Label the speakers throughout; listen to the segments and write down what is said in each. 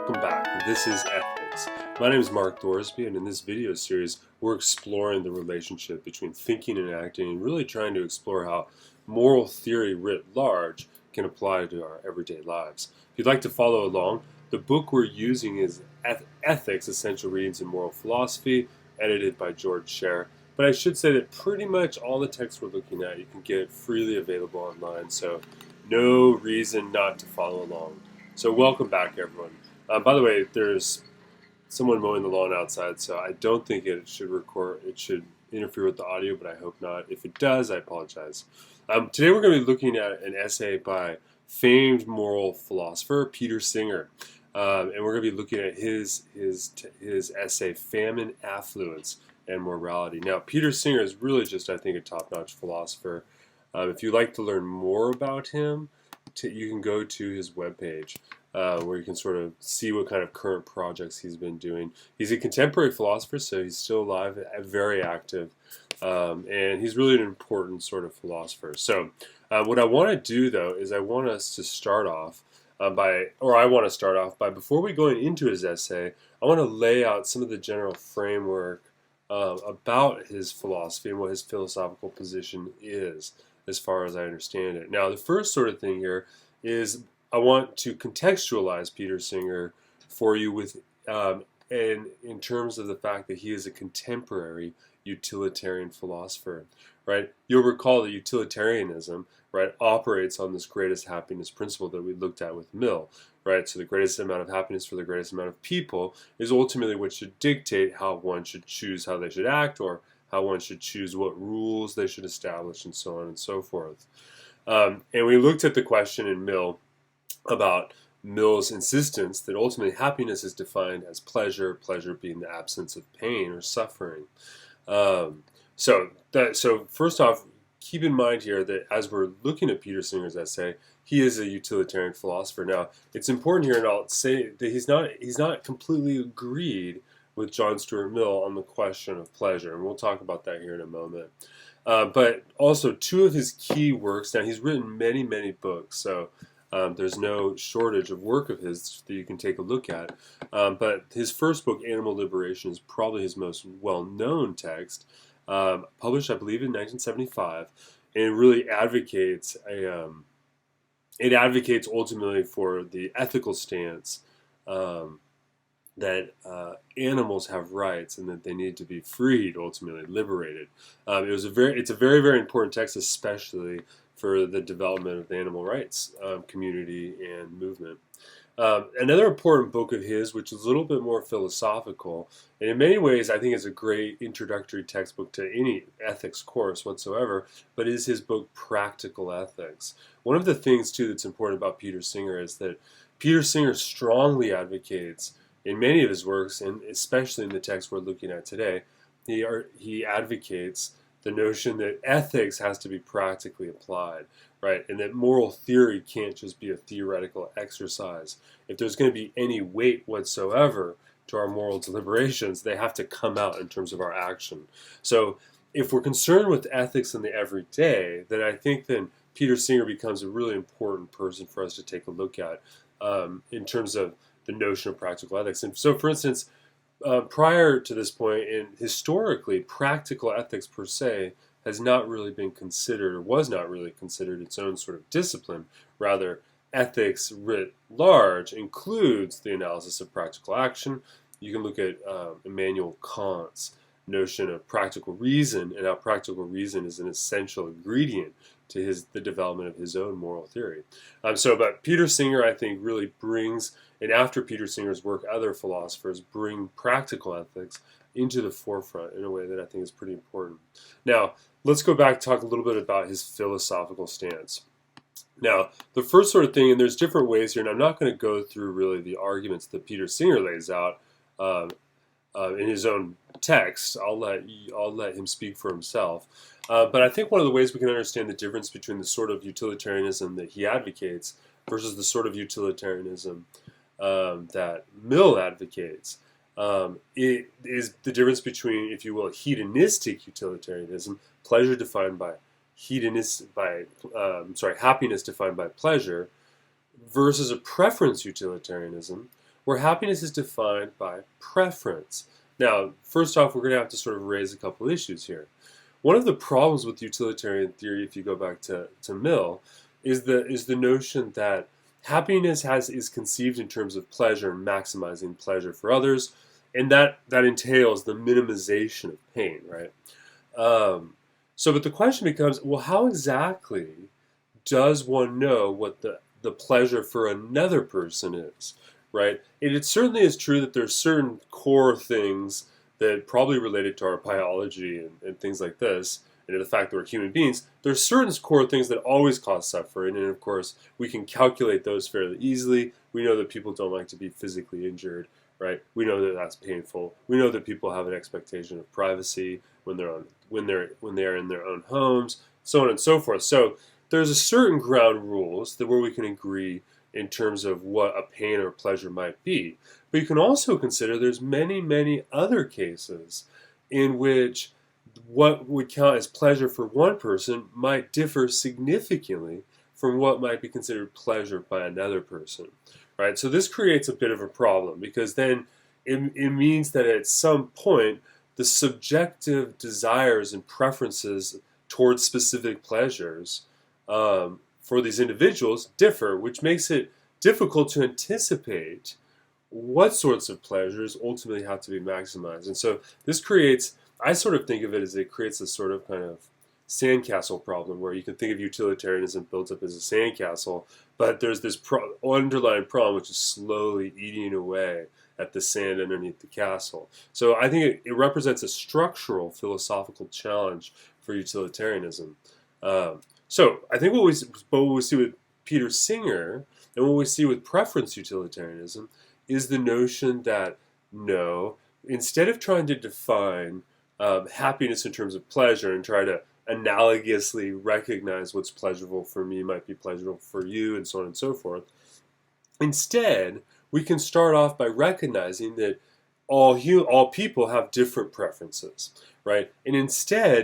Speaker 1: Welcome back. This is Ethics. My name is Mark Thorsby, and in this video series, we're exploring the relationship between thinking and acting, and really trying to explore how moral theory writ large can apply to our everyday lives. If you'd like to follow along, the book we're using is Ethics, Essential Readings in Moral Philosophy, edited by George Scher. But I should say that pretty much all the text we're looking at, you can get freely available online, so no reason not to follow along. So welcome back, everyone. By the way, there's someone mowing the lawn outside, so I don't think it should record. It should interfere with the audio, but I hope not. If it does, I apologize. Today we're going to be looking at an essay by famed moral philosopher Peter Singer, and we're going to be looking at his essay "Famine, Affluence, and Morality." Now, Peter Singer is really just, I think, a top-notch philosopher. If you'd like to learn more about him, you can go to his webpage. Where you can sort of see what kind of current projects he's been doing. He's a contemporary philosopher, so he's still alive, very active, and he's really an important sort of philosopher. So what I want to do, though, is I want us to start off by, before we go into his essay, I want to lay out some of the general framework about his philosophy and what his philosophical position is, as far as I understand it. Now, the first sort of thing here is I want to contextualize Peter Singer for you with, and in terms of the fact that he is a contemporary utilitarian philosopher, right? You'll recall that utilitarianism, right, operates on this greatest happiness principle that we looked at with Mill, right? So the greatest amount of happiness for the greatest amount of people is ultimately what should dictate how one should choose how they should act, or how one should choose what rules they should establish, and so on and so forth. And we looked at the question in Mill about Mill's insistence that ultimately happiness is defined as pleasure, pleasure being the absence of pain or suffering. So first off, keep in mind here that as we're looking at Peter Singer's essay, he is a utilitarian philosopher. Now, it's important here, and I'll say that he's not completely agreed with John Stuart Mill on the question of pleasure, and we'll talk about that here in a moment. But also, two of his key works. Now, he's written many, many books, so there's no shortage of work of his that you can take a look at. But his first book, Animal Liberation, is probably his most well-known text, published, I believe, in 1975, and it really advocates ultimately for the ethical stance that animals have rights and that they need to be freed, ultimately liberated. It's a very, very important text, especially for the development of the animal rights community and movement. Another important book of his, which is a little bit more philosophical, and in many ways I think is a great introductory textbook to any ethics course whatsoever, but is his book Practical Ethics. One of the things, too, that's important about Peter Singer is that Peter Singer strongly advocates, in many of his works, and especially in the text we're looking at today, he advocates the notion that ethics has to be practically applied, right? And that moral theory can't just be a theoretical exercise. If there's going to be any weight whatsoever to our moral deliberations, they have to come out in terms of our action. So if we're concerned with ethics in the everyday, then I think then Peter Singer becomes a really important person for us to take a look at in terms of the notion of practical ethics. And so, for instance, prior to this point, and historically, practical ethics per se has not really been considered, or was not really considered, its own sort of discipline. Rather, ethics writ large includes the analysis of practical action. You can look at Immanuel Kant's notion of practical reason, and how practical reason is an essential ingredient to the development of his own moral theory. But Peter Singer, I think, really brings, and after Peter Singer's work, other philosophers bring practical ethics into the forefront in a way that I think is pretty important. Now, let's go back and talk a little bit about his philosophical stance. Now, the first sort of thing, and there's different ways here, and I'm not going to go through really the arguments that Peter Singer lays out in his own text. I'll let him speak for himself. But I think one of the ways we can understand the difference between the sort of utilitarianism that he advocates versus the sort of utilitarianism that Mill advocates, it is the difference between, if you will, hedonistic utilitarianism, pleasure defined by happiness defined by pleasure, versus a preference utilitarianism, where happiness is defined by preference. Now, first off, we're going to have to sort of raise a couple issues here. One of the problems with utilitarian theory, if you go back to Mill, is the notion that happiness is conceived in terms of pleasure and maximizing pleasure for others, and that entails the minimization of pain, right? But the question becomes, well, how exactly does one know what the pleasure for another person is, right? And it certainly is true that there's certain core things that probably related to our biology and things like this, and the fact that we're human beings. There's certain core things that always cause suffering, and of course, we can calculate those fairly easily. We know that people don't like to be physically injured, right? We know that that's painful. We know that people have an expectation of privacy when they're in their own homes, so on and so forth. So there's a certain ground rules where we can agree in terms of what a pain or pleasure might be. But you can also consider there's many, many other cases in which what would count as pleasure for one person might differ significantly from what might be considered pleasure by another person, right? So this creates a bit of a problem, because then it means that at some point the subjective desires and preferences towards specific pleasures for these individuals differ, which makes it difficult to anticipate what sorts of pleasures ultimately have to be maximized. And so this creates, I sort of think of it as it creates a sort of kind of sandcastle problem, where you can think of utilitarianism built up as a sandcastle, but there's this underlying problem which is slowly eating away at the sand underneath the castle. So I think it represents a structural philosophical challenge for utilitarianism. So I think what we see with Peter Singer and what we see with preference utilitarianism is the notion that, no, instead of trying to define happiness in terms of pleasure and try to analogously recognize what's pleasurable for me might be pleasurable for you, and so on and so forth, instead we can start off by recognizing that all people have different preferences, right? And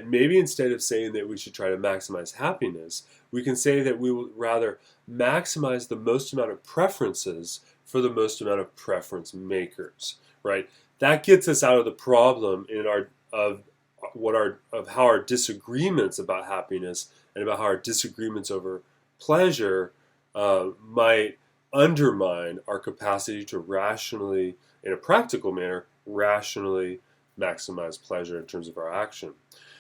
Speaker 1: maybe instead of saying that we should try to maximize happiness, we can say that we will rather maximize the most amount of preferences for the most amount of preference makers, right? That gets us out of the problem of how our disagreements about happiness and about how our disagreements over pleasure might undermine our capacity to rationally, in a practical manner, rationally maximize pleasure in terms of our action.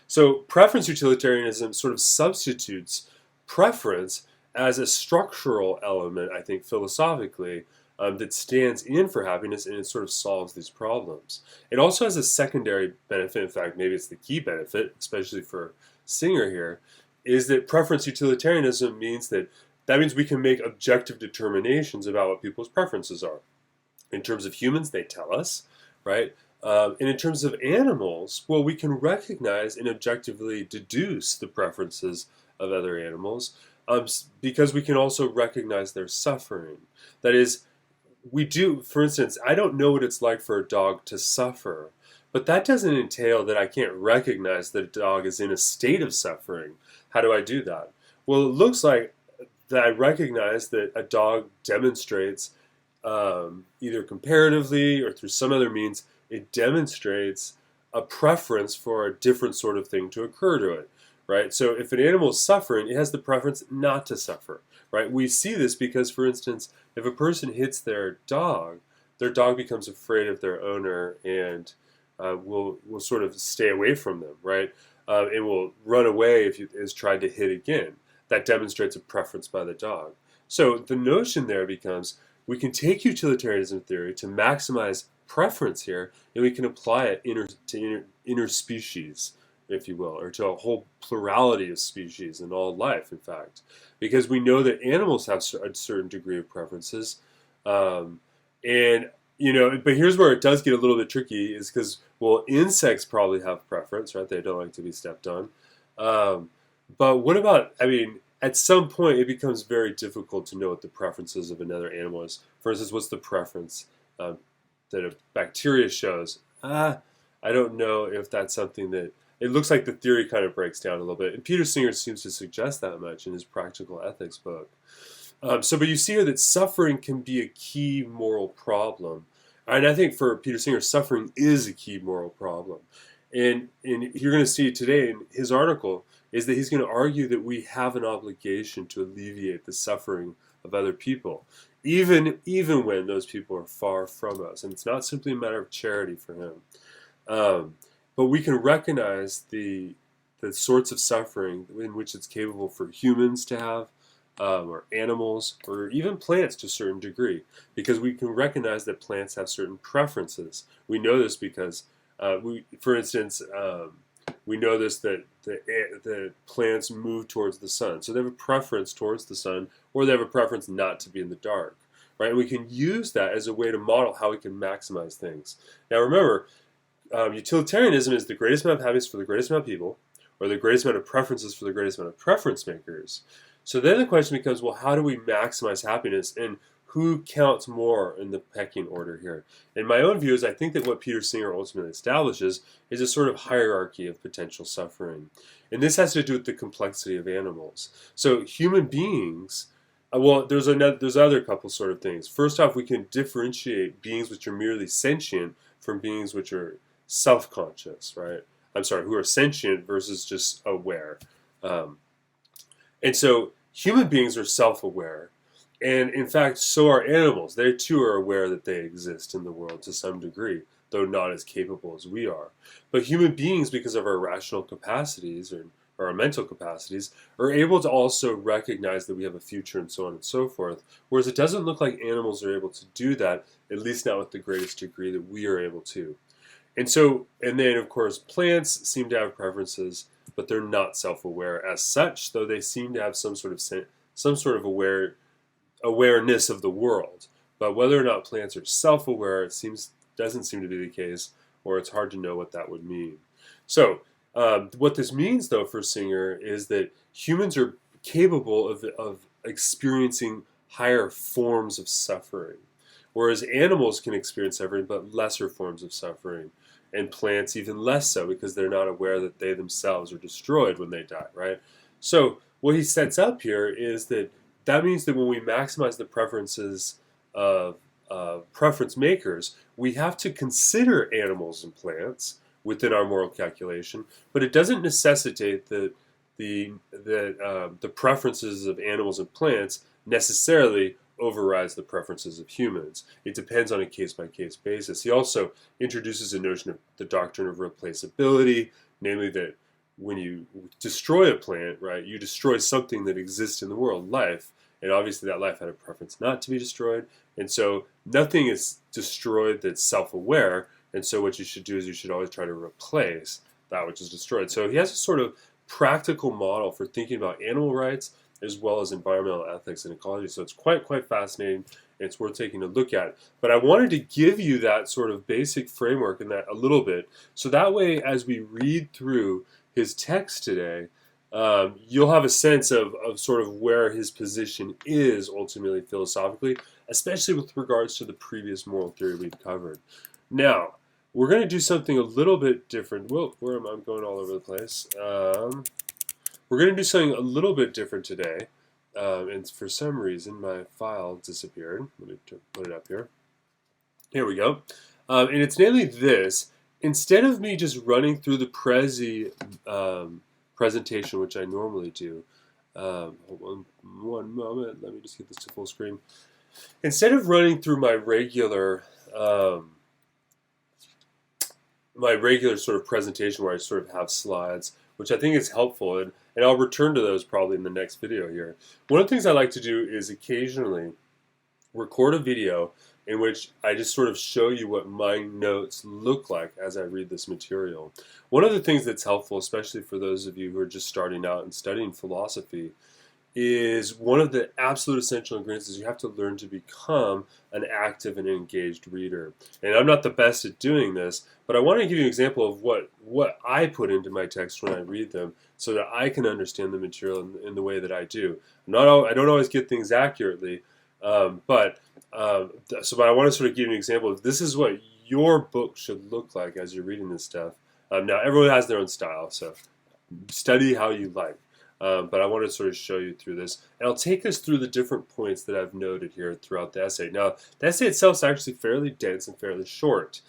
Speaker 1: So preference utilitarianism sort of substitutes preference as a structural element, I think, philosophically, that stands in for happiness, and it sort of solves these problems. It also has a secondary benefit, in fact, maybe it's the key benefit, especially for Singer here, is that preference utilitarianism means we can make objective determinations about what people's preferences are. In terms of humans, they tell us, right? And in terms of animals, well, we can recognize and objectively deduce the preferences of other animals, because we can also recognize their suffering. That is, we do, for instance, I don't know what it's like for a dog to suffer, but that doesn't entail that I can't recognize that a dog is in a state of suffering. How do I do that? Well, it looks like that I recognize that a dog demonstrates, either comparatively or through some other means, it demonstrates a preference for a different sort of thing to occur to it, right? So if an animal is suffering, it has the preference not to suffer, right? We see this because, for instance, if a person hits their dog becomes afraid of their owner and will sort of stay away from them, right? And will run away if it is tried to hit again. That demonstrates a preference by the dog. So the notion there becomes, we can take utilitarianism theory to maximize preference here, and we can apply it to interspecies, if you will, or to a whole plurality of species in all life, in fact. Because we know that animals have a certain degree of preferences. But here's where it does get a little bit tricky, is because, well, insects probably have preference, right? They don't like to be stepped on. But what about, at some point it becomes very difficult to know what the preferences of another animal is. For instance, what's the preference that a bacteria shows? I don't know if that's something that, it looks like the theory kind of breaks down a little bit. And Peter Singer seems to suggest that much in his Practical Ethics book. But you see here that suffering can be a key moral problem. And I think for Peter Singer, suffering is a key moral problem. And you're going to see today in his article is that he's going to argue that we have an obligation to alleviate the suffering of other people, even when those people are far from us. And it's not simply a matter of charity for him. But we can recognize the sorts of suffering in which it's capable for humans to have, or animals, or even plants to a certain degree, because we can recognize that plants have certain preferences. We know this because, for instance, we know this that the plants move towards the sun, so they have a preference towards the sun, or they have a preference not to be in the dark, right? And we can use that as a way to model how we can maximize things. Now, remember, utilitarianism is the greatest amount of happiness for the greatest amount of people, or the greatest amount of preferences for the greatest amount of preference makers. So then the question becomes, well, how do we maximize happiness, and who counts more in the pecking order here? In my own views, I think that what Peter Singer ultimately establishes is a sort of hierarchy of potential suffering. And this has to do with the complexity of animals. So human beings, well, there's other couple sort of things. First off, we can differentiate beings which are merely sentient from beings which are self-conscious, right? I'm sorry, who are sentient versus just aware. And so human beings are self-aware, and in fact, so are animals. They too are aware that they exist in the world to some degree, though not as capable as we are. But human beings, because of our rational capacities or our mental capacities, are able to also recognize that we have a future and so on and so forth, whereas it doesn't look like animals are able to do that, at least not with the greatest degree that we are able to. And then of course, plants seem to have preferences, but they're not self-aware as such, though they seem to have some sort of awareness of the world. But whether or not plants are self-aware, doesn't seem to be the case, or it's hard to know what that would mean. So what this means, though, for Singer is that humans are capable of experiencing higher forms of suffering, whereas animals can experience suffering, but lesser forms of suffering. And plants even less so, because they're not aware that they themselves are destroyed when they die, right? So what he sets up here is that means that when we maximize the preferences of preference makers, we have to consider animals and plants within our moral calculation, but it doesn't necessitate that the preferences of animals and plants necessarily overrides the preferences of humans. It depends on a case-by-case basis. He also introduces a notion of the doctrine of replaceability, namely that when you destroy a plant, right, you destroy something that exists in the world, life, and obviously that life had a preference not to be destroyed, and so nothing is destroyed that's self-aware, and so what you should do is you should always try to replace that which is destroyed. So he has a sort of practical model for thinking about animal rights as well as environmental ethics and ecology. So it's quite fascinating. It's worth taking a look at. But I wanted to give you that sort of basic framework and that a little bit, so that way as we read through his text today, you'll have a sense of sort of where his position is ultimately philosophically, especially with regards to the previous moral theory we've covered. Now, we're going to do something a little bit different. Whoa, where am I? I'm going all over the place. We're going to do something a little bit different today, and for some reason my file disappeared. Let me put it up here. Here we go. And it's namely this. Instead of me just running through the Prezi presentation, which I normally do, hold on one moment, let me just get this to full screen. Instead of running through my regular sort of presentation where I sort of have slides, which I think is helpful, and I'll return to those probably in the next video here. One of the things I like to do is occasionally record a video in which I just sort of show you what my notes look like as I read this material. One of the things that's helpful, especially for those of you who are just starting out and studying philosophy, is one of the absolute essential ingredients is you have to learn to become an active and engaged reader. And I'm not the best at doing this, but I want to give you an example of what I put into my text when I read them, so that I can understand the material in the way that I do. I don't always get things accurately, but I want to sort of give you an example of this is what your book should look like as you're reading this stuff. Now, everyone has their own style, so study how you like. but I want to sort of show you through this. And I'll take us through the different points that I've noted here throughout the essay. Now, the essay itself is actually fairly dense and fairly short.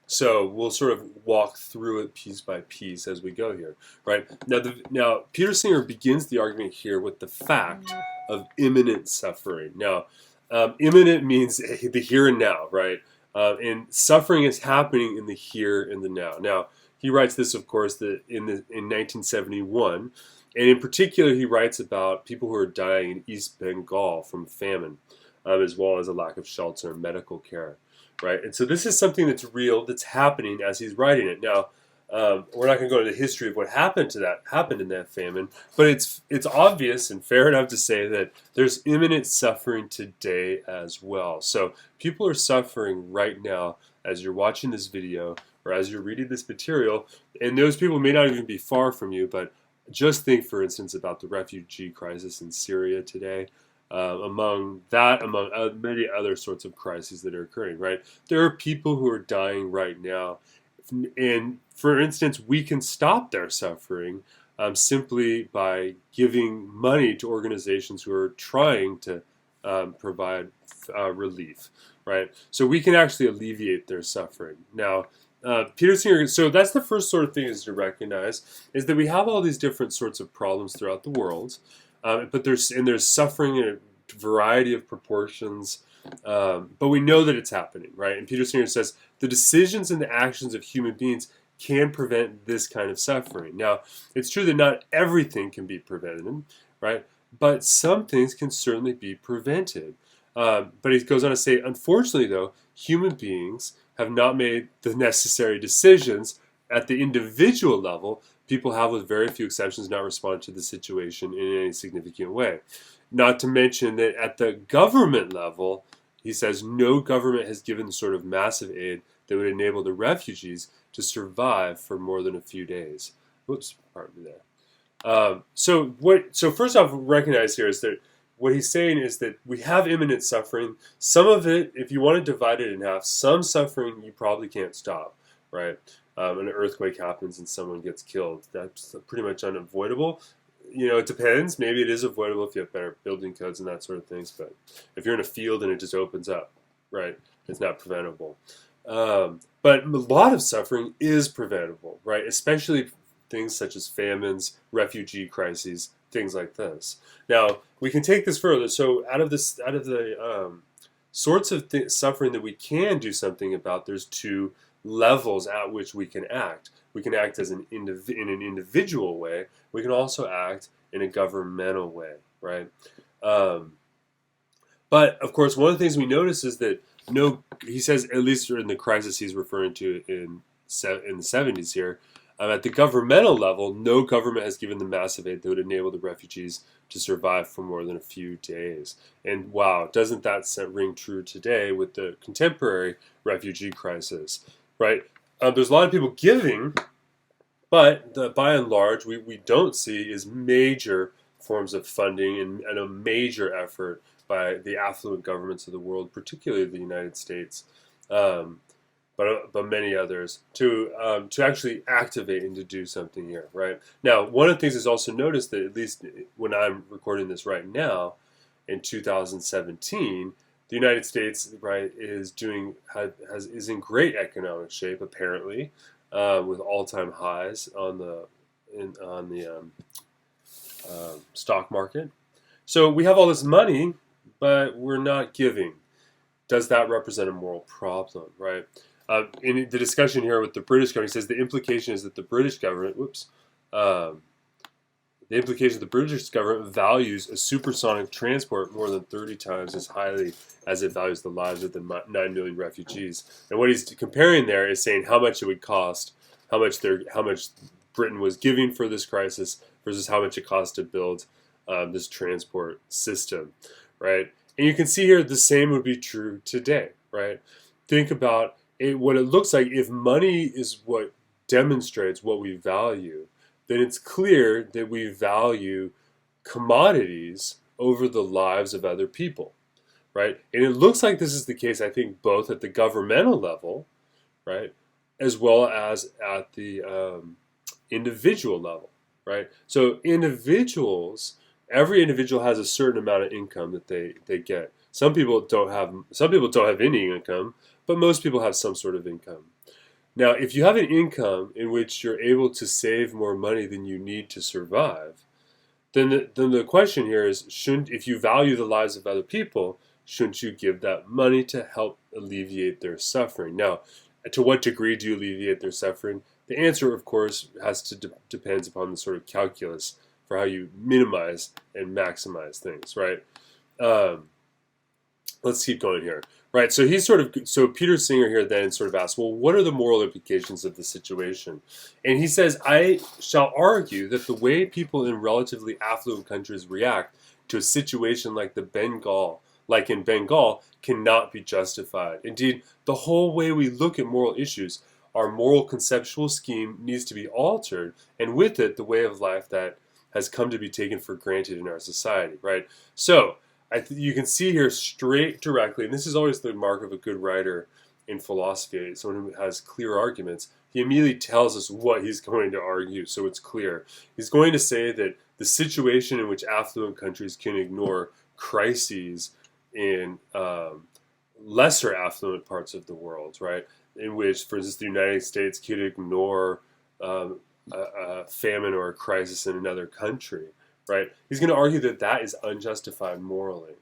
Speaker 1: So we'll sort of walk through it piece by piece as we go here, right? Now, Peter Singer begins the argument here with the fact of imminent suffering. Now, imminent means the here and now, right? And suffering is happening in the here and the now. Now, he writes this, of course, in 1971, and in particular, he writes about people who are dying in East Bengal from famine, as well as a lack of shelter and medical care. Right, and so this is something that's real, that's happening as he's writing it. Now, we're not going to go into the history of what happened in that famine, but it's obvious and fair enough to say that there's imminent suffering today as well. So people are suffering right now as you're watching this video or as you're reading this material, and those people may not even be far from you. But just think, for instance, about the refugee crisis in Syria today. Among many other sorts of crises that are occurring, right? There are people who are dying right now. And for instance, we can stop their suffering simply by giving money to organizations who are trying to provide relief, right? So we can actually alleviate their suffering. Now, Peter Singer, so that's the first sort of thing is to recognize, is that we have all these different sorts of problems throughout the world. But there's suffering in a variety of proportions, but we know that it's happening, right? And Peter Singer says the decisions and the actions of human beings can prevent this kind of suffering. Now, it's true that not everything can be prevented, right? But some things can certainly be prevented. But he goes on to say, unfortunately, though, human beings have not made the necessary decisions at the individual level. People have, with very few exceptions, not responded to the situation in any significant way. Not to mention that at the government level, he says no government has given the sort of massive aid that would enable the refugees to survive for more than a few days. Whoops, pardon me there. So first off, recognize here is that what he's saying is that we have imminent suffering. Some of it, if you want to divide it in half, some suffering you probably can't stop, right? An earthquake happens and someone gets killed. That's pretty much unavoidable. You know, it depends. Maybe it is avoidable if you have better building codes and that sort of things. But if you're in a field and it just opens up, right, it's not preventable. But a lot of suffering is preventable, right? Especially things such as famines, refugee crises, things like this. Now, we can take this further. So out of the sorts of suffering that we can do something about, there's two levels at which we can act. We can act as in an individual way. We can also act in a governmental way, right? But of course, one of the things we notice is that he says, at least in the crisis he's referring to in the 70s here, at the governmental level, no government has given the massive aid that would enable the refugees to survive for more than a few days. And wow, doesn't that ring true today with the contemporary refugee crisis? Right? There's a lot of people giving, but by and large, we don't see is major forms of funding and a major effort by the affluent governments of the world, particularly the United States, but many others, to actually activate and to do something here. Right? Now, one of the things is also noticed that at least when I'm recording this right now, in 2017. The United States, right, is in great economic shape apparently, with all-time highs on the stock market. So we have all this money, but we're not giving. Does that represent a moral problem, right? In the discussion here with the British government, he says the implication is that the British government, the implication of the British government values a supersonic transport more than 30 times as highly as it values the lives of the 9 million refugees. And what he's comparing there is saying how much it would cost, how much Britain was giving for this crisis versus how much it cost to build this transport system, right? And you can see here the same would be true today, right? Think about what it looks like if money is what demonstrates what we value, then it's clear that we value commodities over the lives of other people, right? And it looks like this is the case, I think, both at the governmental level, right, as well as at the individual level, right? So every individual has a certain amount of income that they get. Some people don't have any income, but most people have some sort of income. Now, if you have an income in which you're able to save more money than you need to survive, then the question here is, if you value the lives of other people, shouldn't you give that money to help alleviate their suffering? Now, to what degree do you alleviate their suffering? The answer, of course, depends upon the sort of calculus for how you minimize and maximize things, right? Let's keep going here. Right, so Peter Singer here then sort of asks, well, what are the moral implications of the situation? And he says, I shall argue that the way people in relatively affluent countries react to a situation like in Bengal, cannot be justified. Indeed, the whole way we look at moral issues, our moral conceptual scheme needs to be altered, and with it, the way of life that has come to be taken for granted in our society, right? So, you can see here directly, and this is always the mark of a good writer in philosophy, someone who has clear arguments. He immediately tells us what he's going to argue, so it's clear. He's going to say that the situation in which affluent countries can ignore crises in lesser affluent parts of the world, right? In which, for instance, the United States could ignore a famine or a crisis in another country. Right? He's going to argue that that is unjustified morally,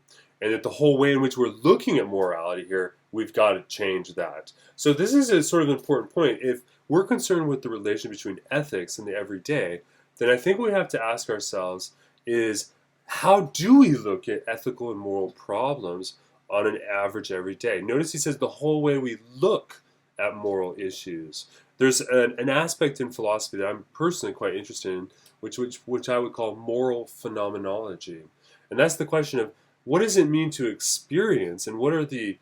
Speaker 1: and that the whole way in which we're looking at morality here, we've got to change that. So this is a sort of important point. If we're concerned with the relation between ethics and the everyday, then I think what we have to ask ourselves is, how do we look at ethical and moral problems on an average every day? Notice he says the whole way we look at moral issues. There's an aspect in philosophy that I'm personally quite interested in, which I would call moral phenomenology. And that's the question of, what does it mean to experience, and what are the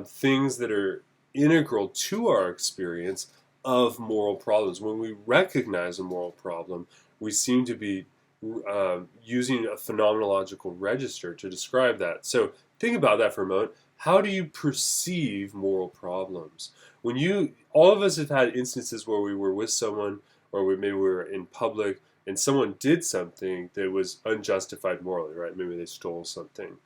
Speaker 1: things that are integral to our experience of moral problems? When we recognize a moral problem, we seem to be using a phenomenological register to describe that. So think about that for a moment. How do you perceive moral problems? All of us have had instances where we were with someone, or maybe we were in public, and someone did something that was unjustified morally, right? Maybe they stole something.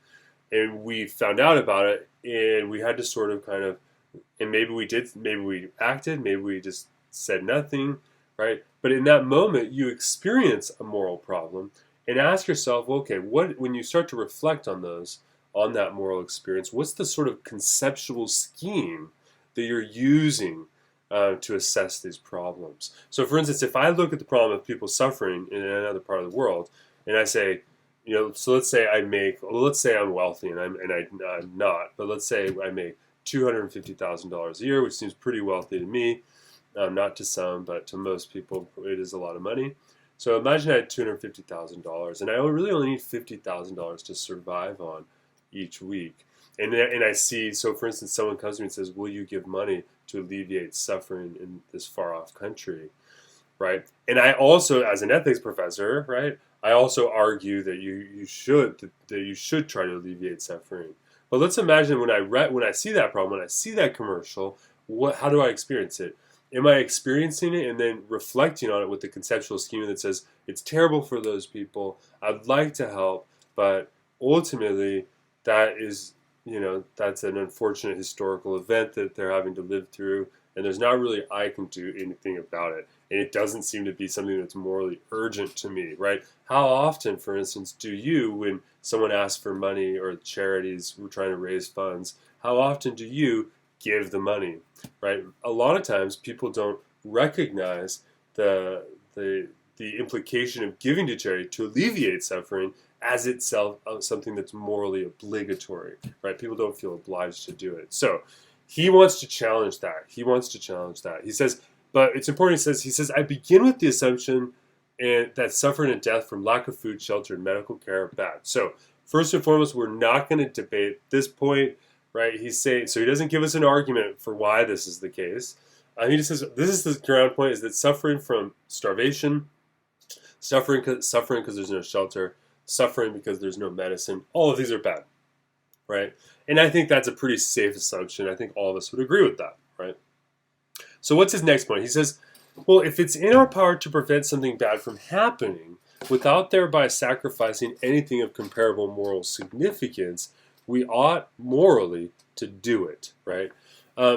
Speaker 1: And we found out about it, and we had to sort of and maybe we acted, maybe we just said nothing, right? But in that moment, you experience a moral problem and ask yourself, okay, when you start to reflect on that moral experience, what's the sort of conceptual scheme that you're using to assess these problems? So, for instance, if I look at the problem of people suffering in another part of the world, and I say, so let's say I'm wealthy, and I'm not, but let's say I make $250,000 a year, which seems pretty wealthy to me, not to some, but to most people, it is a lot of money. So imagine I had $250,000, and I really only need $50,000 to survive on each week. And I see, so for instance, someone comes to me and says, will you give money to alleviate suffering in this far-off country, right? And I also, as an ethics professor, right, I also argue that you should try to alleviate suffering. But let's imagine when I see that problem, when I see that commercial, how do I experience it? Am I experiencing it and then reflecting on it with the conceptual schema that says, it's terrible for those people, I'd like to help, but ultimately that's an unfortunate historical event that they're having to live through, and there's not really I can do anything about it. And it doesn't seem to be something that's morally urgent to me, right? How often, for instance, do you, when someone asks for money or charities who are trying to raise funds, how often do you give the money, right? A lot of times people don't recognize the implication of giving to charity to alleviate suffering as itself something that's morally obligatory, right? People don't feel obliged to do it. So he wants to challenge that. He says, but it's important, he says, I begin with the assumption that suffering and death from lack of food, shelter, and medical care are bad. So first and foremost, we're not going to debate this point, right? He's saying, so he doesn't give us an argument for why this is the case. He just says, this is the ground point, is that suffering from starvation, suffering because there's no shelter, suffering because there's no medicine, all of these are bad, right? And I think that's a pretty safe assumption. I think all of us would agree with that, right? So what's his next point? He says, Well, if it's in our power to prevent something bad from happening, without thereby sacrificing anything of comparable moral significance, we ought morally to do it, right?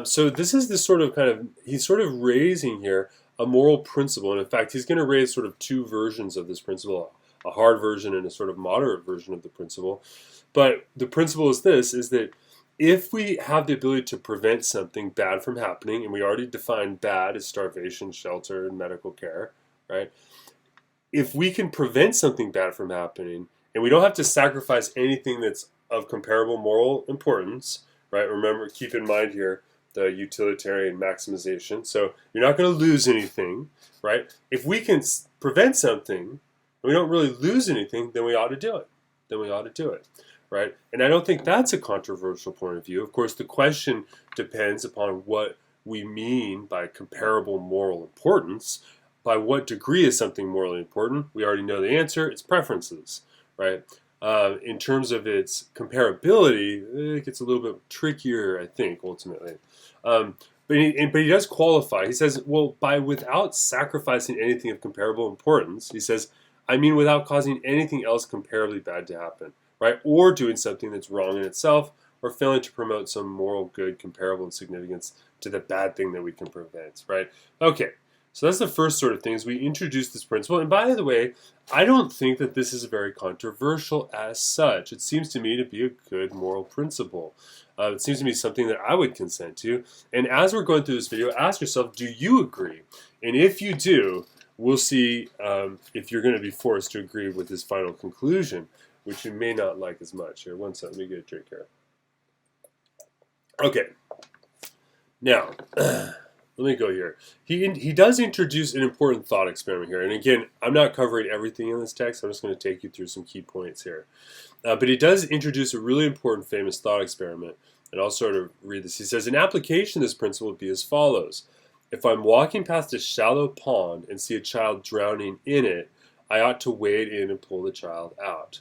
Speaker 1: So this is the sort of he's sort of raising here a moral principle. And in fact, he's going to raise sort of two versions of this principle, a hard version and a sort of moderate version of the principle. But the principle is this, is that if we have the ability to prevent something bad from happening, and we already defined bad as starvation, shelter, and medical care, right? If we can prevent something bad from happening, and we don't have to sacrifice anything that's of comparable moral importance, right? Remember, keep in mind here the utilitarian maximization. So you're not going to lose anything, right? If we can prevent something, and we don't really lose anything, then we ought to do it. Right? And I don't think that's a controversial point of view. Of course, the question depends upon what we mean by comparable moral importance. By what degree is something morally important? We already know the answer. It's preferences, right? In terms of its comparability, it gets a little bit trickier, I think, ultimately. But he does qualify. He says, well, without sacrificing anything of comparable importance, he says, I mean without causing anything else comparably bad to happen. Right, or doing something that's wrong in itself, or failing to promote some moral good comparable in significance to the bad thing that we can prevent, right? Okay, so that's the first sort of thing, is we introduce this principle. And by the way, I don't think that this is very controversial as such. It seems to me to be a good moral principle. It seems to me something that I would consent to. And as we're going through this video, ask yourself, do you agree? And if you do, we'll see if you're going to be forced to agree with his final conclusion, which you may not like as much. Here, one second, let me get a drink here. Okay, now, let me go here. He does introduce an important thought experiment here. And again, I'm not covering everything in this text. I'm just going to take you through some key points here. But he does introduce a really important famous thought experiment. And I'll sort of read this. He says, an application of this principle would be as follows. If I'm walking past a shallow pond and see a child drowning in it, I ought to wade in and pull the child out.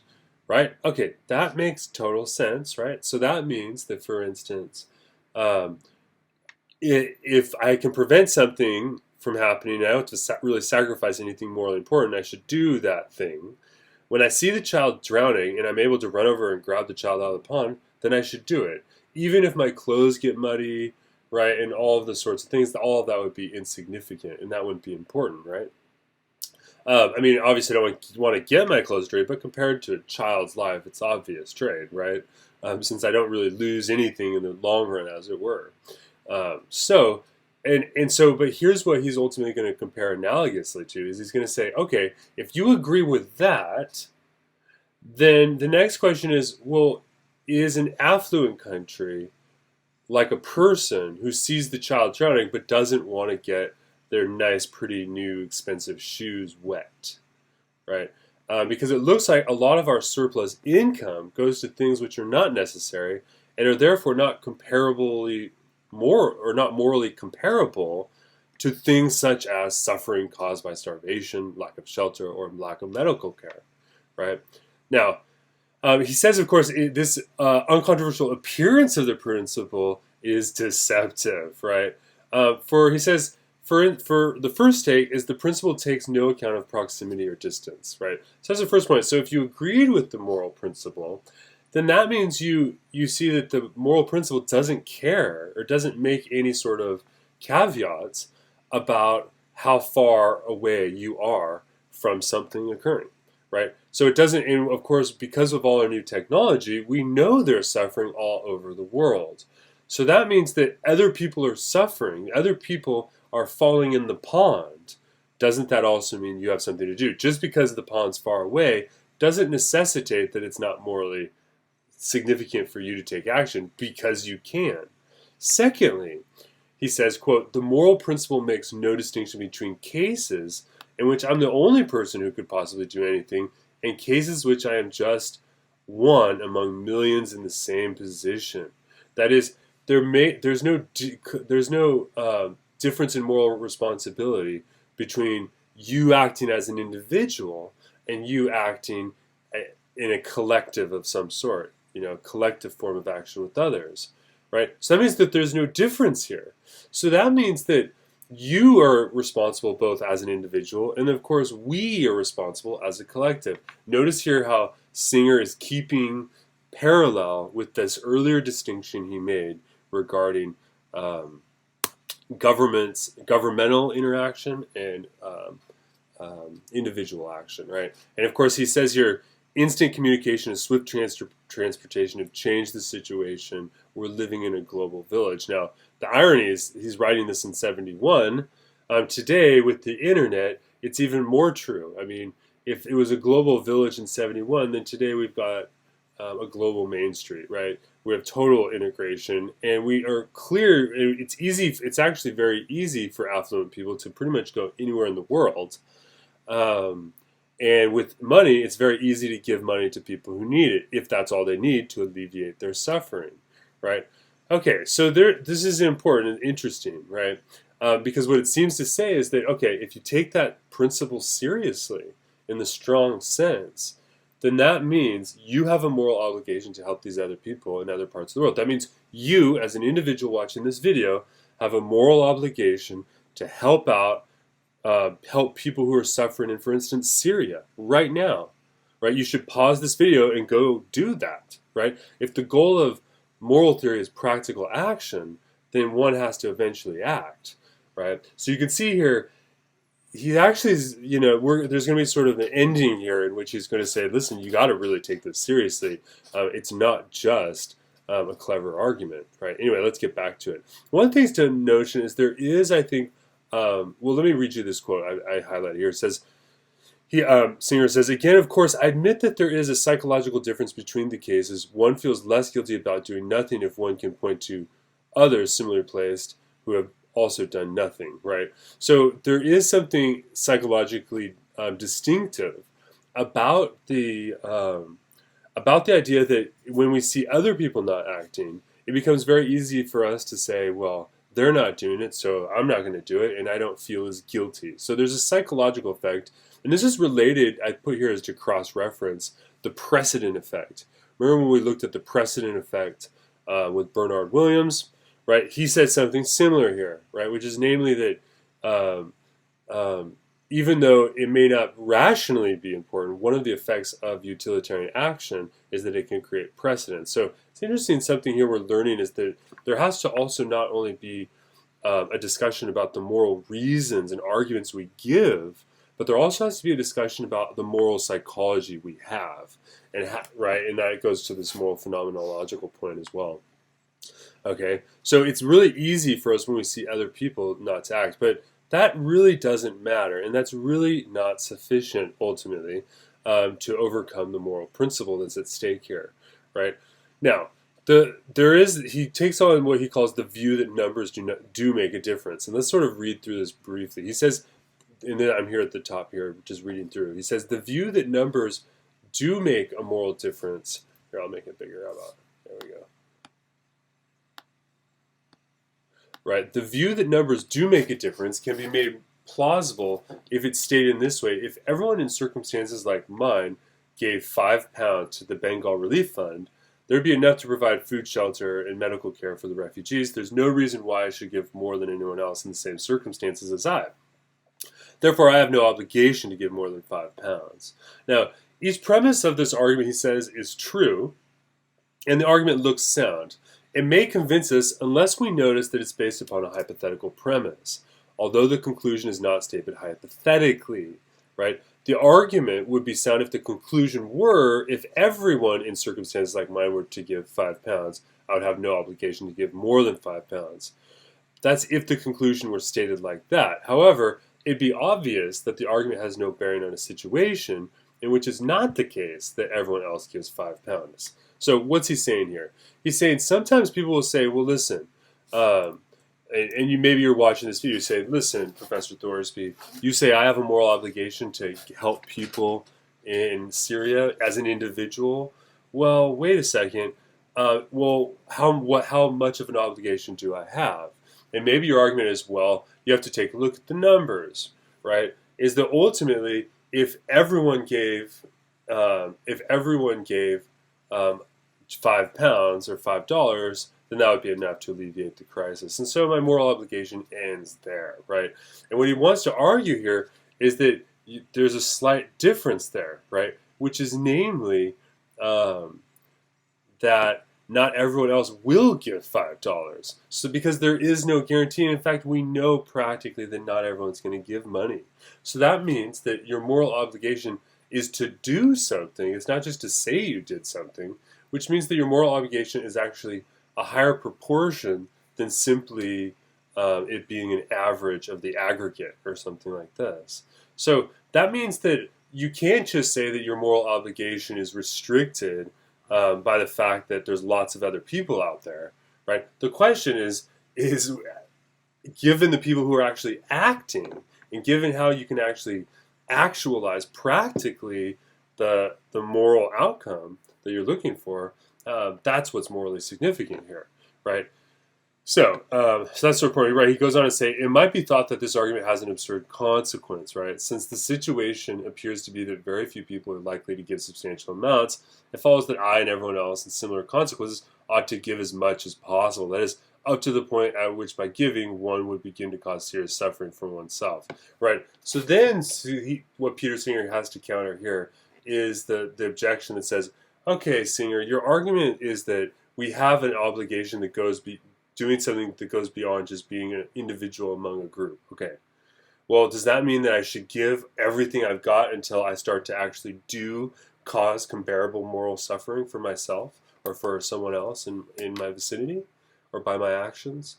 Speaker 1: Right? Okay, that makes total sense, right? So that means that, for instance, if I can prevent something from happening, I don't have to really sacrifice anything morally important, I should do that thing. When I see the child drowning and I'm able to run over and grab the child out of the pond, then I should do it. Even if my clothes get muddy, right, and all of the sorts of things, all of that would be insignificant, and that wouldn't be important, right? I mean, obviously I don't want to get my clothes dirty, but compared to a child's life, it's obvious trade, right? Since I don't really lose anything in the long run, as it were. But here's what he's ultimately going to compare analogously to, is he's going to say, okay, if you agree with that, then the next question is, well, is an affluent country like a person who sees the child drowning but doesn't want to get their nice, pretty, new, expensive shoes wet, right? Because it looks like a lot of our surplus income goes to things which are not necessary and are therefore not comparably not morally comparable to things such as suffering caused by starvation, lack of shelter, or lack of medical care, right? Now, he says, of course, this uncontroversial appearance of the principle is deceptive, right? He says, for the first take is the principle takes no account of proximity or distance, right? So that's the first point. So if you agreed with the moral principle, then that means you see that the moral principle doesn't care or doesn't make any sort of caveats about how far away you are from something occurring, right? So it doesn't, and of course, because of all our new technology, we know there's suffering all over the world. So that means that other people are suffering, other people are falling in the pond. Doesn't that also mean you have something to do? Just because the pond's far away doesn't necessitate that it's not morally significant for you to take action, because you can. Secondly, he says, quote, the moral principle makes no distinction between cases in which I'm the only person who could possibly do anything and cases which I am just one among millions in the same position. That is, there's no difference in moral responsibility between you acting as an individual and you acting in a collective of some sort, collective form of action with others, right? So that means that there's no difference here. So that means that you are responsible both as an individual, and of course we are responsible as a collective. Notice here how Singer is keeping parallel with this earlier distinction he made regarding um, governmental interaction and individual action, right? And of course, he says here, instant communication and swift transportation have changed the situation. We're living in a global village. Now, the irony is he's writing this in 71. Today, with the internet, it's even more true. I mean, if it was a global village in 71, then today we've got a global Main Street, right? We have total integration, and we are clear. It's easy. It's actually very easy for affluent people to pretty much go anywhere in the world. Um, and with money, it's very easy to give money to people who need it, if that's all they need to alleviate their suffering, right? Okay, so this is important and interesting, right? Because what it seems to say is that, okay, if you take that principle seriously in the strong sense, then that means you have a moral obligation to help these other people in other parts of the world. That means you, as an individual watching this video, have a moral obligation to help out, help people who are suffering in, for instance, Syria right now, right? You should pause this video and go do that, right? If the goal of moral theory is practical action, then one has to eventually act, right? So you can see here, he actually is, there's going to be sort of an ending here in which he's going to say, listen, you got to really take this seriously. It's not just a clever argument, right? Anyway, let's get back to it. One thing to notion is there is, I think, well, let me read you this quote I highlighted here. It says, Singer says, again, of course, I admit that there is a psychological difference between the cases. One feels less guilty about doing nothing if one can point to others similarly placed who have also done nothing, right? So there is something psychologically distinctive about the idea that when we see other people not acting, it becomes very easy for us to say, well, they're not doing it, so I'm not going to do it, and I don't feel as guilty. So there's a psychological effect, and this is related, I put here as to cross-reference, the precedent effect. Remember when we looked at the precedent effect with Bernard Williams, right? He said something similar here, right? Which is namely that even though it may not rationally be important, one of the effects of utilitarian action is that it can create precedent. So it's interesting, something here we're learning is that there has to also not only be a discussion about the moral reasons and arguments we give, but there also has to be a discussion about the moral psychology we have, and right, and that goes to this moral phenomenological point as well. Okay, so it's really easy for us when we see other people not to act, but that really doesn't matter, and that's really not sufficient ultimately to overcome the moral principle that's at stake here, right? Now, he takes on what he calls the view that numbers do make a difference, and let's sort of read through this briefly. He says, and then I'm here at the top here, just reading through. He says the view that numbers do make a moral difference. Here, I'll make it bigger. How about? There we go. Right, the view that numbers do make a difference can be made plausible if it's stated in this way. If everyone in circumstances like mine gave £5 to the Bengal Relief Fund, there'd be enough to provide food, shelter, and medical care for the refugees. There's no reason why I should give more than anyone else in the same circumstances as I. Therefore, I have no obligation to give more than £5. Now, each premise of this argument, he says, is true, and the argument looks sound. It may convince us unless we notice that it's based upon a hypothetical premise, although the conclusion is not stated hypothetically, right? The argument would be sound if the conclusion were, if everyone in circumstances like mine were to give £5, I would have no obligation to give more than £5. That's if the conclusion were stated like that. However, it'd be obvious that the argument has no bearing on a situation in which it's not the case that everyone else gives £5. So what's he saying here? He's saying sometimes people will say, well, listen, and maybe you're watching this video, you say, listen, Professor Thorsby, you say I have a moral obligation to help people in Syria as an individual. Well, wait a second. Well, how much of an obligation do I have? And maybe your argument is, well, you have to take a look at the numbers, right? Is that ultimately, if everyone gave £5 or $5, then that would be enough to alleviate the crisis. And so my moral obligation ends there, right? And what he wants to argue here is that there's a slight difference there, right? Which is namely that not everyone else will give $5. So because there is no guarantee, in fact, we know practically that not everyone's going to give money. So that means that your moral obligation is to do something. It's not just to say you did something, which means that your moral obligation is actually a higher proportion than simply it being an average of the aggregate or something like this. So that means that you can't just say that your moral obligation is restricted by the fact that there's lots of other people out there, right? The question is given the people who are actually acting, and given how you can actually actualize practically the moral outcome that you're looking for, that's what's morally significant here, right? So that's the point, right? He goes on to say, it might be thought that this argument has an absurd consequence, right? Since the situation appears to be that very few people are likely to give substantial amounts, it follows that I and everyone else in similar consequences ought to give as much as possible. That is, up to the point at which by giving, one would begin to cause serious suffering for oneself, right? So then what Peter Singer has to counter here is the objection that says, okay, Singer, your argument is that we have an obligation that goes doing something that goes beyond just being an individual among a group. Okay. Well, does that mean that I should give everything I've got until I start to actually cause comparable moral suffering for myself or for someone else in my vicinity or by my actions?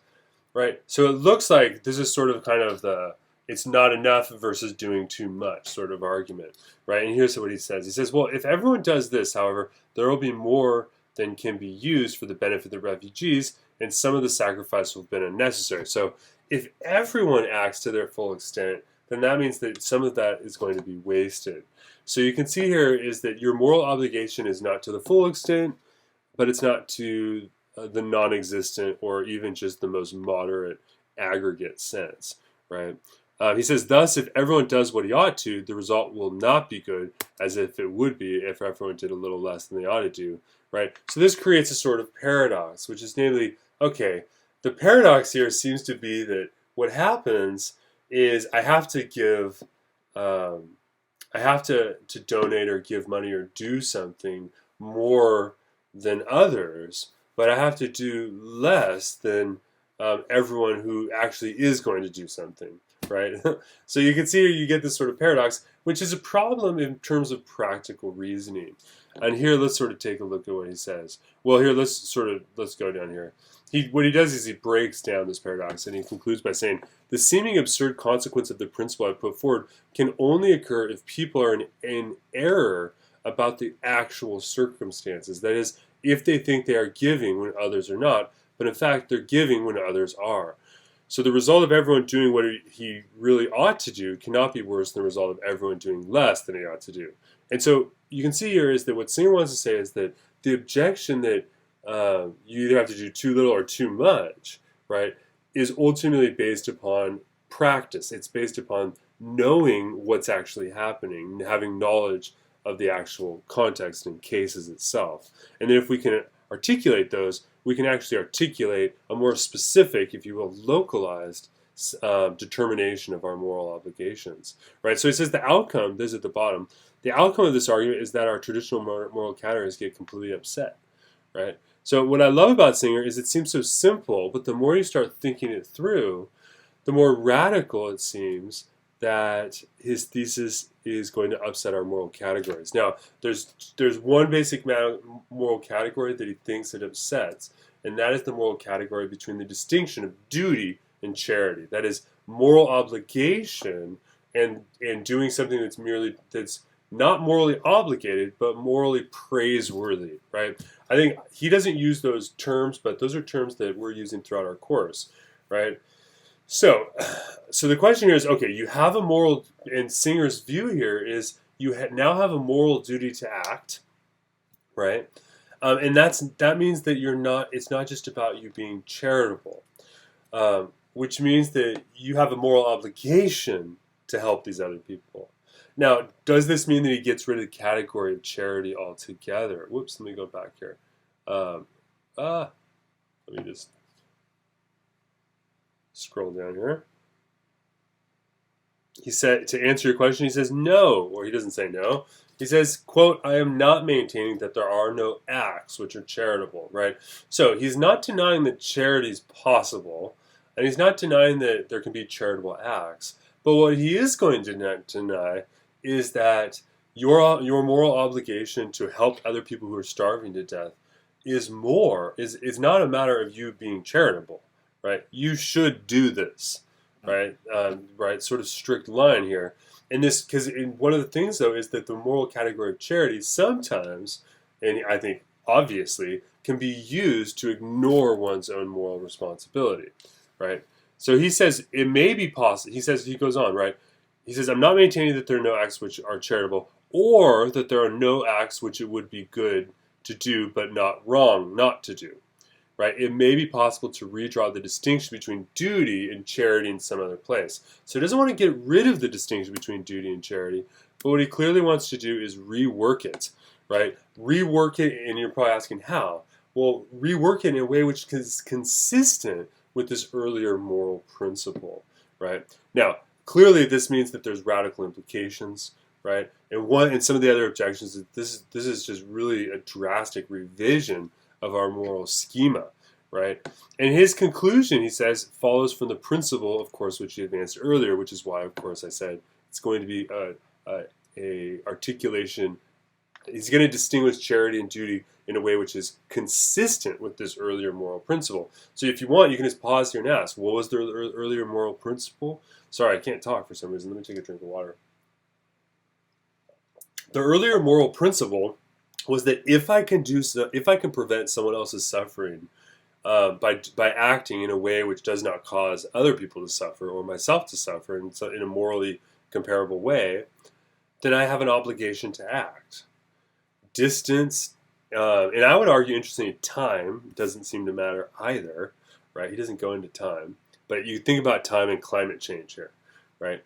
Speaker 1: Right? So it looks like this is sort of kind of the it's not enough versus doing too much sort of argument. Right? And here's what he says. He says, well, if everyone does this, however, there will be more than can be used for the benefit of the refugees, and some of the sacrifice will have been unnecessary. So if everyone acts to their full extent, then that means that some of that is going to be wasted. So you can see here is that your moral obligation is not to the full extent, but it's not to the non-existent or even just the most moderate aggregate sense, right? He says, thus, if everyone does what he ought to, the result will not be good as if it would be if everyone did a little less than they ought to do, right? So this creates a sort of paradox, which is namely, okay, the paradox here seems to be that what happens is I have to give, I have to donate or give money or do something more than others, but I have to do less than everyone who actually is going to do something, right? So you can see here you get this sort of paradox, which is a problem in terms of practical reasoning. And here, let's sort of take a look at what he says. Well, here, let's go down here. What he does is he breaks down this paradox, and he concludes by saying, the seeming absurd consequence of the principle I put forward can only occur if people are in error about the actual circumstances. That is, if they think they are giving when others are not, but in fact they're giving when others are. So the result of everyone doing what he really ought to do cannot be worse than the result of everyone doing less than he ought to do. And so you can see here is that what Singer wants to say is that the objection that you either have to do too little or too much, right, is ultimately based upon practice. It's based upon knowing what's actually happening, having knowledge of the actual context and cases itself. And then if we can articulate those, we can actually articulate a more specific, if you will, localized determination of our moral obligations, right? So he says the outcome, this is at the bottom, the outcome of this argument is that our traditional moral categories get completely upset, right? So what I love about Singer is it seems so simple, but the more you start thinking it through, the more radical it seems that his thesis is going to upset our moral categories. Now, there's one basic moral category that he thinks it upsets, and that is the moral category between the distinction of duty and charity. That is, moral obligation and doing something that's not morally obligated, but morally praiseworthy, right? I think he doesn't use those terms, but those are terms that we're using throughout our course, right? So the question here is, okay, you have a moral, and Singer's view here is you now have a moral duty to act, right? And that means that it's not just about you being charitable, which means that you have a moral obligation to help these other people. Now, does this mean that he gets rid of the category of charity altogether? Whoops, let me go back here. Let me just scroll down here. He said, to answer your question, he says no, or he doesn't say no. He says, quote, I am not maintaining that there are no acts which are charitable, right? So he's not denying that charity is possible, and he's not denying that there can be charitable acts. But what he is going to deny is that your moral obligation to help other people who are starving to death is not a matter of you being charitable, right? You should do this, right? Right, sort of strict line here. And this, because one of the things though is that the moral category of charity sometimes, and I think obviously, can be used to ignore one's own moral responsibility, right? So he says it may be possible. He goes on, right? He says, I'm not maintaining that there are no acts which are charitable, or that there are no acts which it would be good to do, but not wrong not to do. Right? It may be possible to redraw the distinction between duty and charity in some other place. So he doesn't want to get rid of the distinction between duty and charity, but what he clearly wants to do is rework it, right? Rework it, and you're probably asking how? Well, rework it in a way which is consistent with this earlier moral principle, right? Now, clearly this means that there's radical implications, right? And some of the other objections is this is just really a drastic revision of our moral schema, right? And his conclusion, he says, follows from the principle, of course, which he advanced earlier, which is why, of course, I said it's going to be a articulation. He's going to distinguish charity and duty in a way which is consistent with this earlier moral principle. So if you want, you can just pause here and ask, what was the earlier moral principle? Sorry, I can't talk for some reason. Let me take a drink of water. The earlier moral principle was that if I can prevent someone else's suffering by acting in a way which does not cause other people to suffer or myself to suffer in a morally comparable way, then I have an obligation to act. Distance, and I would argue, interestingly, time doesn't seem to matter either, right? He doesn't go into time, but you think about time and climate change here, right?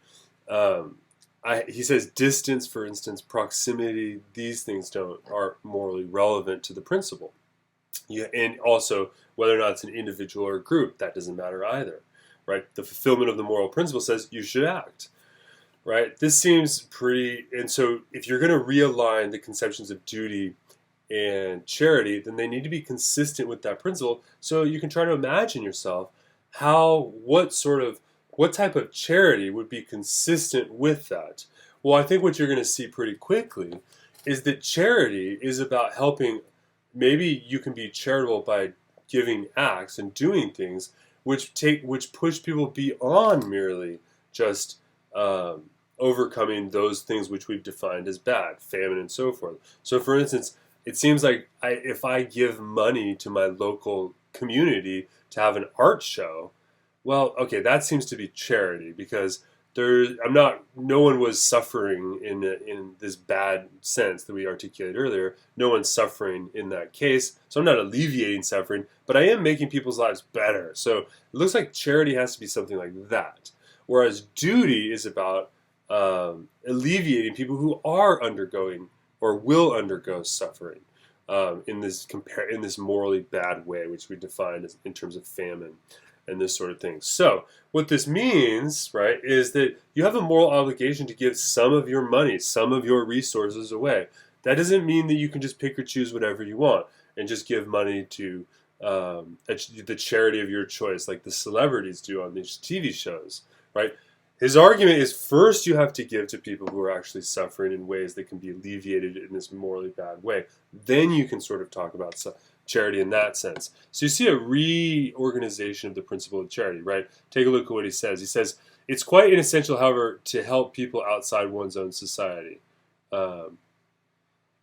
Speaker 1: He says distance, for instance, proximity, these things aren't morally relevant to the principle. And also, whether or not it's an individual or a group, that doesn't matter either, right? The fulfillment of the moral principle says you should act, right? This seems pretty, and so if you're going to realign the conceptions of duty and charity, then they need to be consistent with that principle. So you can try to imagine yourself what type of charity would be consistent with that? Well, I think what you're going to see pretty quickly is that charity is about helping. Maybe you can be charitable by giving acts and doing things which push people beyond merely just overcoming those things which we've defined as bad, famine and so forth. So, for instance, it seems like if I give money to my local community to have an art show, well, okay, that seems to be charity because no one was suffering in this bad sense that we articulated earlier. No one's suffering in that case, so I'm not alleviating suffering, but I am making people's lives better. So it looks like charity has to be something like that, whereas duty is about alleviating people who are undergoing or will undergo suffering in this morally bad way, which we defined in terms of famine and this sort of thing. So what this means, right, is that you have a moral obligation to give some of your money, some of your resources away. That doesn't mean that you can just pick or choose whatever you want and just give money to the charity of your choice, like the celebrities do on these TV shows, right? His argument is first you have to give to people who are actually suffering in ways that can be alleviated in this morally bad way. Then you can sort of talk about charity in that sense. So you see a reorganization of the principle of charity, right? Take a look at what he says. He says, it's quite inessential, however, to help people outside one's own society.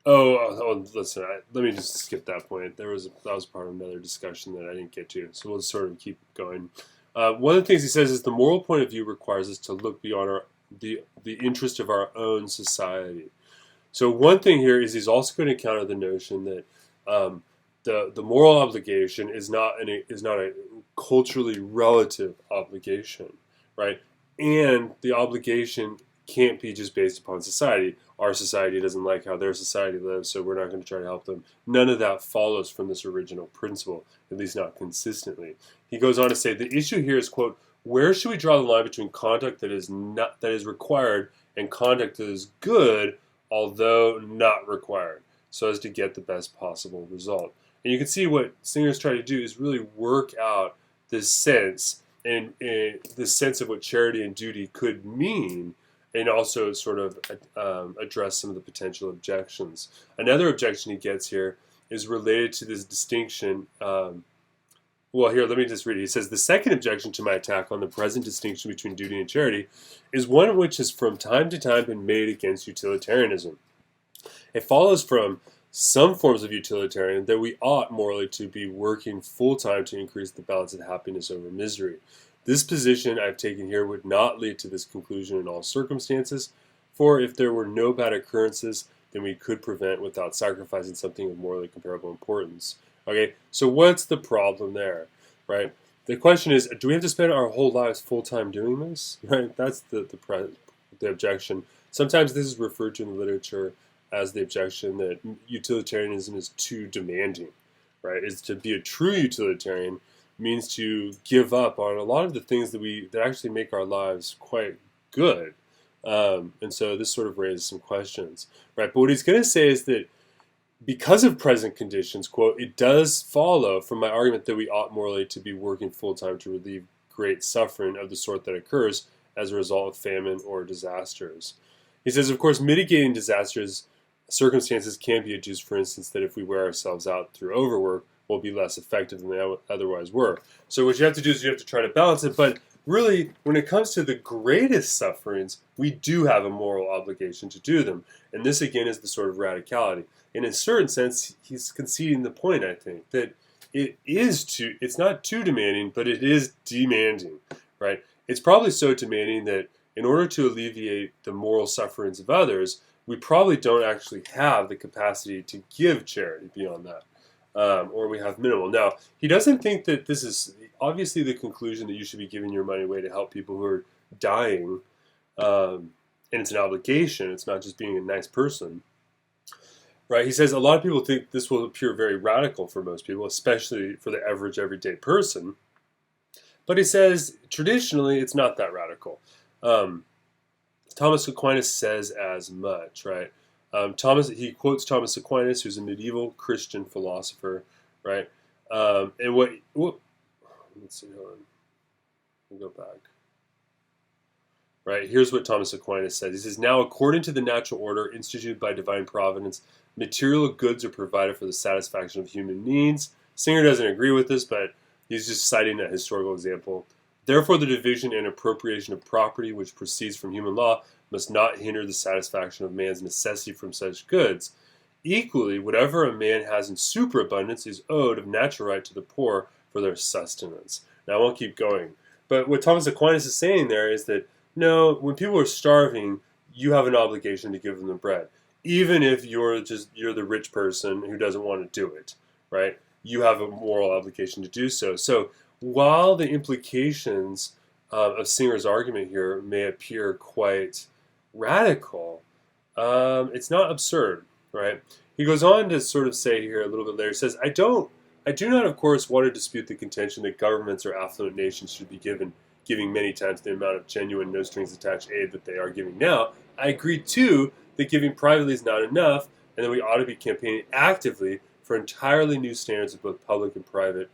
Speaker 1: Listen, let me just skip that point. That was part of another discussion that I didn't get to, so we'll sort of keep going. One of the things he says is the moral point of view requires us to look beyond the interest of our own society. So one thing here is he's also going to counter the notion that the moral obligation is not a culturally relative obligation, right? And the obligation can't be just based upon society. our society doesn't like how their society lives, so we're not going to try to help them. None of that follows from this original principle, at least not consistently. He goes on to say, the issue here is, quote, where should we draw the line between conduct that is required and conduct that is good, although not required, so as to get the best possible result? And you can see what Singer's trying to do is really work out this sense, and this sense of what charity and duty could mean, and also sort of address some of the potential objections. Another objection he gets here is related to this distinction. Well, here, let me just read it. He says, the second objection to my attack on the present distinction between duty and charity is one which has from time to time been made against utilitarianism. It follows from some forms of utilitarian that we ought morally to be working full-time to increase the balance of happiness over misery. This position I've taken here would not lead to this conclusion in all circumstances, for if there were no bad occurrences, then we could prevent without sacrificing something of morally comparable importance. Okay, so what's the problem there, right? The question is, do we have to spend our whole lives full-time doing this, right? That's the objection. Sometimes this is referred to in the literature as the objection that utilitarianism is too demanding, right? Is to be a true utilitarian means to give up on a lot of the things that actually make our lives quite good. And so this sort of raises some questions, right? But what he's going to say is that because of present conditions, quote, it does follow from my argument that we ought morally to be working full-time to relieve great suffering of the sort that occurs as a result of famine or disasters. He says, of course, mitigating circumstances can be adduced, for instance, that if we wear ourselves out through overwork, we'll be less effective than we otherwise were. So what you have to do is you have to try to balance it, but really, when it comes to the greatest sufferings, we do have a moral obligation to do them. And this, again, is the sort of radicality. In a certain sense, he's conceding the point, I think, that it's not too demanding, but it is demanding, right? It's probably so demanding that in order to alleviate the moral sufferings of others, we probably don't actually have the capacity to give charity beyond that. Or we have minimal. Now, he doesn't think that this is obviously the conclusion that you should be giving your money away to help people who are dying, and it's an obligation. It's not just being a nice person, right? He says a lot of people think this will appear very radical for most people, especially for the average everyday person. But he says traditionally it's not that radical. Thomas Aquinas says as much, right? He quotes Thomas Aquinas, who's a medieval Christian philosopher, right? And let's see, hold on. We'll go back. Right, here's what Thomas Aquinas says. He says, now according to the natural order instituted by divine providence, material goods are provided for the satisfaction of human needs. Singer doesn't agree with this, but he's just citing a historical example. Therefore, the division and appropriation of property which proceeds from human law must not hinder the satisfaction of man's necessity from such goods. Equally, whatever a man has in superabundance is owed of natural right to the poor for their sustenance. Now, I won't keep going. But what Thomas Aquinas is saying there is that, no, when people are starving, you have an obligation to give them the bread. Even if you're the rich person who doesn't want to do it, right? You have a moral obligation to do so. So while the implications of Singer's argument here may appear quite radical, it's not absurd, right? He goes on to sort of say here a little bit later, he says, I do not, of course, want to dispute the contention that governments or affluent nations should be giving many times the amount of genuine, no-strings-attached aid that they are giving now. I agree, too, that giving privately is not enough, and that we ought to be campaigning actively for entirely new standards of both public and private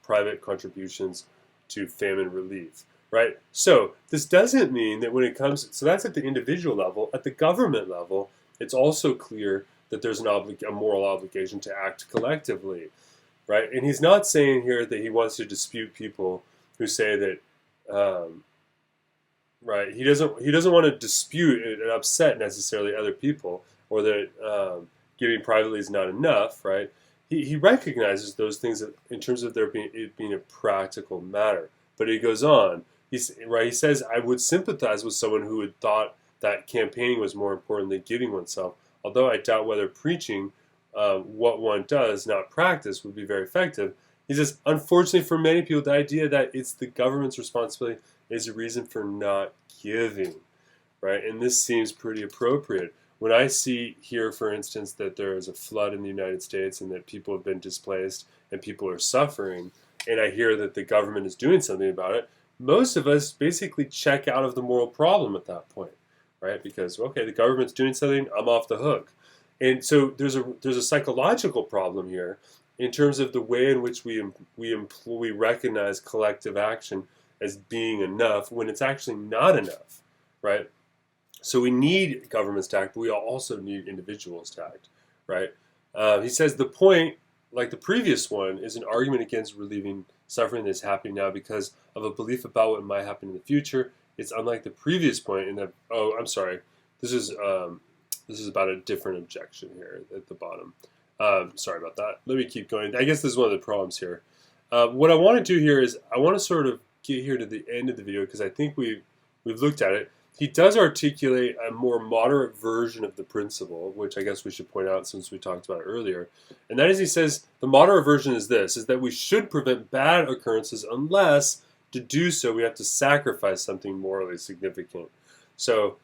Speaker 1: private contributions to famine relief, right? So this doesn't mean that when it comes, so that's at the individual level. At the government level, it's also clear that there's a moral obligation to act collectively, right? And he's not saying here that he wants to dispute people who say that, right? He doesn't want to dispute and upset necessarily other people, or that giving privately is not enough, right? He recognizes those things in terms of it being a practical matter. But he goes on. He says, I would sympathize with someone who had thought that campaigning was more important than giving oneself, although I doubt whether preaching what one does, not practice, would be very effective. He says, unfortunately for many people, the idea that it's the government's responsibility is a reason for not giving, right? And this seems pretty appropriate. When I see here, for instance, that there is a flood in the United States and that people have been displaced and people are suffering, and I hear that the government is doing something about it, most of us basically check out of the moral problem at that point, right? Because, okay, the government's doing something, I'm off the hook. And so there's a psychological problem here in terms of the way in which we recognize collective action as being enough when it's actually not enough, right? So we need governments to act, but we also need individuals to act, right? He says the point, like the previous one, is an argument against relieving suffering that's happening now because of a belief about what might happen in the future. It's unlike the previous point in that, oh, I'm sorry, this is about a different objection here at the bottom. Sorry about that. Let me keep going. I guess this is one of the problems here. What I want to do here is I want to sort of get here to the end of the video because I think we've looked at it. He does articulate a more moderate version of the principle, which I guess we should point out since we talked about it earlier. And that is, he says, the moderate version is this, is that we should prevent bad occurrences unless to do so we have to sacrifice something morally significant. So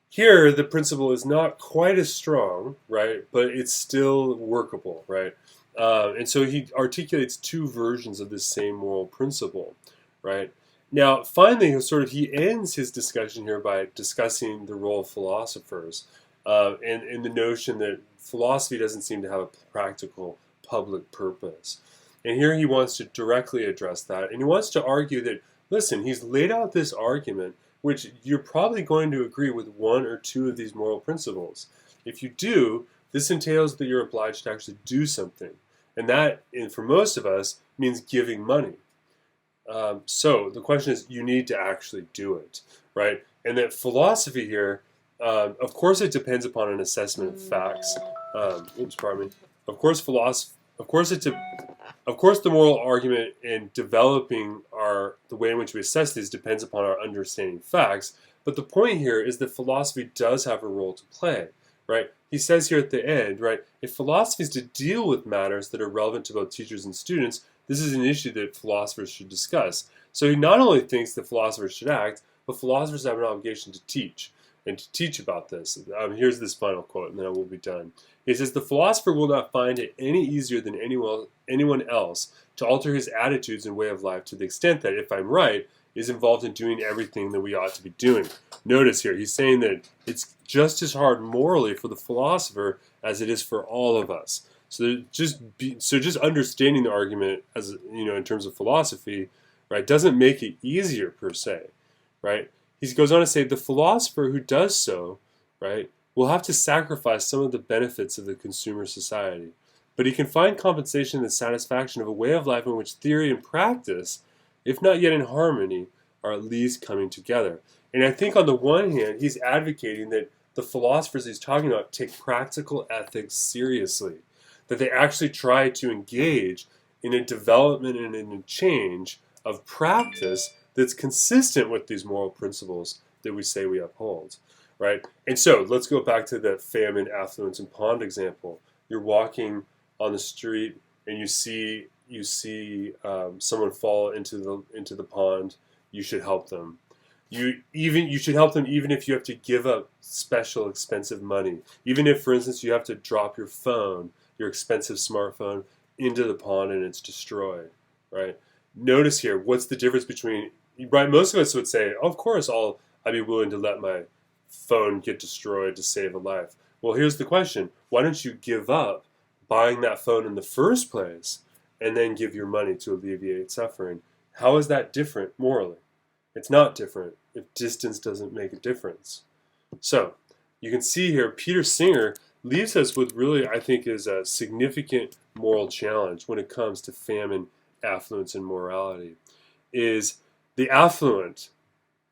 Speaker 1: here the principle is not quite as strong, right, but it's still workable, right? And so he articulates two versions of this same moral principle, right? Now, finally, he ends his discussion here by discussing the role of philosophers and the notion that philosophy doesn't seem to have a practical public purpose. And here he wants to directly address that. And he wants to argue that, listen, he's laid out this argument, which you're probably going to agree with one or two of these moral principles. If you do, this entails that you're obliged to actually do something. And that, for most of us, means giving money. So the question is, you need to actually do it, right? And that philosophy here, of course, it depends upon an assessment of facts. Pardon me. Of course, the moral argument in developing the way in which we assess these depends upon our understanding facts. But the point here is that philosophy does have a role to play, right? He says here at the end, right, if philosophy is to deal with matters that are relevant to both teachers and students, this is an issue that philosophers should discuss. So he not only thinks that philosophers should act, but philosophers have an obligation to teach, and to teach about this. Here's this final quote, and then I will be done. He says, the philosopher will not find it any easier than anyone else to alter his attitudes and way of life to the extent that, if I'm right, is involved in doing everything that we ought to be doing. Notice here, he's saying that it's just as hard morally for the philosopher as it is for all of us. So just understanding the argument as in terms of philosophy, right, doesn't make it easier per se, right? He goes on to say the philosopher who does so, right, will have to sacrifice some of the benefits of the consumer society, but he can find compensation and satisfaction of a way of life in which theory and practice, if not yet in harmony, are at least coming together. And I think on the one hand, he's advocating that the philosophers he's talking about take practical ethics seriously, that they actually try to engage in a development and in a change of practice that's consistent with these moral principles that we say we uphold, right? And so let's go back to the famine, affluence, and pond example. You're walking on the street and you see someone fall into the pond. You should help them. You should help them even if you have to give up special expensive money. Even if, for instance, you have to drop your phone, your expensive smartphone, into the pond and it's destroyed, right? Notice here, what's the difference between, right? Most of us would say, oh, of course, I'd be willing to let my phone get destroyed to save a life. Well, here's the question. Why don't you give up buying that phone in the first place and then give your money to alleviate suffering? How is that different morally? It's not different if distance doesn't make a difference. So you can see here, Peter Singer leaves us with really, I think, is a significant moral challenge when it comes to famine, affluence, and morality. Is the affluent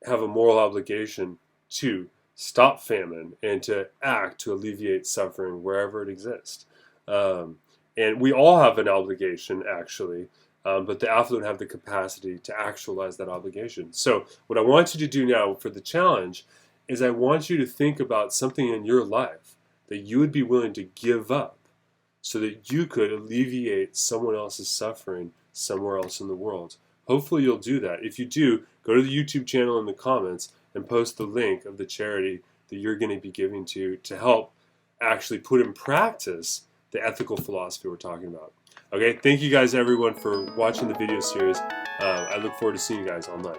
Speaker 1: have a moral obligation to stop famine and to act to alleviate suffering wherever it exists. And we all have an obligation, actually, but the affluent have the capacity to actualize that obligation. So what I want you to do now for the challenge is I want you to think about something in your life that you would be willing to give up so that you could alleviate someone else's suffering somewhere else in the world. Hopefully you'll do that. If you do, go to the YouTube channel in the comments and post the link of the charity that you're going to be giving to help actually put in practice the ethical philosophy we're talking about. Okay, thank you guys everyone for watching the video series. I look forward to seeing you guys online.